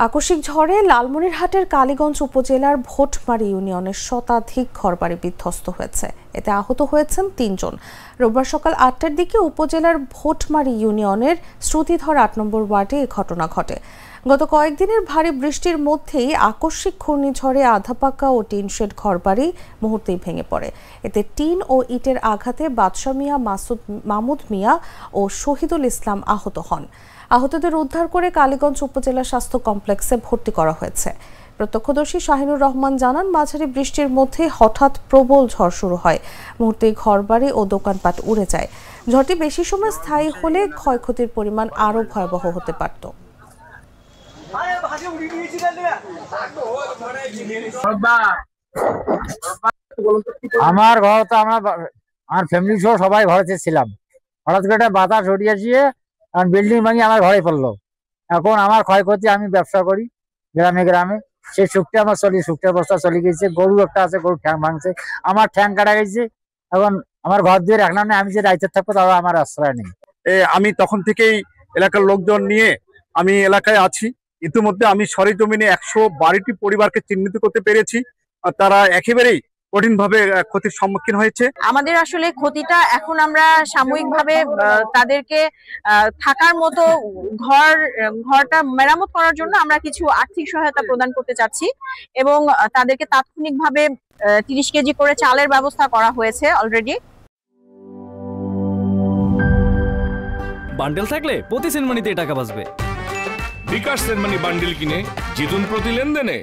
আকস্মিক ঝড়ে লালমনিরহাটের কালীগঞ্জ উপজেলার ভোটমারি ইউনিয়নের শতাধিক ঘরবাড়ি বিধ্বস্ত হয়েছে। এতে আহত হয়েছেন ৩ জন। রোববার সকাল ৮টার দিকে উপজেলার ভোটমারি ইউনিয়নের শ্রুতিধর ৮ নম্বর ওয়ার্ডে এ ঘটনা ঘটে। গত কয়েকদিনের ভারী বৃষ্টির মধ্যেই আকস্মিক ঘূর্ণিঝড়ে আধাপাকা ও টিনশেড ঘরবাড়ি মুহূর্তেই ভেঙে পড়ে। এতে টিন ও ইটের আঘাতে বাদশা মিয়া, মাহমুদ মিয়া ও শহীদুল ইসলাম আহত হন। আহতদের উদ্ধার করে কালীগঞ্জ উপজেলা স্বাস্থ্য কমপ্লেক্সে ভর্তি করা হয়েছে। প্রত্যক্ষদর্শী শাহিনুর রহমান জানান, মাঝারি বৃষ্টির মধ্যে হঠাৎ প্রবল ঝড় শুরু হয়। মুহূর্তেই ঘরবাড়ি ও দোকানপাট উড়ে যায়। ঝড়টি বেশি সময় স্থায়ী হলে ক্ষয়ক্ষতির পরিমাণ আরও ভয়াবহ হতে পারত। আমার ঘর তো আমার ফ্যামিলি সহ সবাই ঘরেতে ছিলাম। হঠাৎ করে একটা বাতাস উঠিয়ে দিয়ে বিল্ডিং ভাঙি আমার ঘরে পড়লো। এখন আমার ক্ষয়ক্ষতি, আমি ব্যবসা করি গ্রামে গ্রামে, সেই সুখটা আমার সুখটা অবস্থা চলে গেছে। গরু একটা আছে, গরু ঠ্যাং ভাঙছে, আমার ঠ্যাং কাটা গেছে। এখন আমার ঘর দিয়ে রাখলাম না, আমি যে দায়িত্বে থাকবো তাও আমার আশ্রয় নেই। আমি তখন থেকেই এলাকার লোকজন নিয়ে আমি এলাকায় আছি। ইতিমধ্যে আমি সরেজমিনে 112টি পরিবারকে চিহ্নিত করতে পেরেছি। তারা একেবারেই কঠিনভাবে ক্ষতির সম্মুখীন হয়েছে। আমাদের আসলে ক্ষতিটা এখন আমরা সাময়িকভাবে তাদেরকে থাকার মতো ঘরটা মেরামত করার জন্য আমরা কিছু আর্থিক সহায়তা প্রদান করতে চাচ্ছি এবং তাদেরকে তাৎক্ষণিকভাবে 30 কেজি করে চালের ব্যবস্থা করা হয়েছে অলরেডি। বান্ডেল থাকলে প্রতি সেনমানিতে টাকা বাঁচবে। বিকাশ সেনমানি বান্ডেল কিনে জিতুন প্রতি লেনদেনে।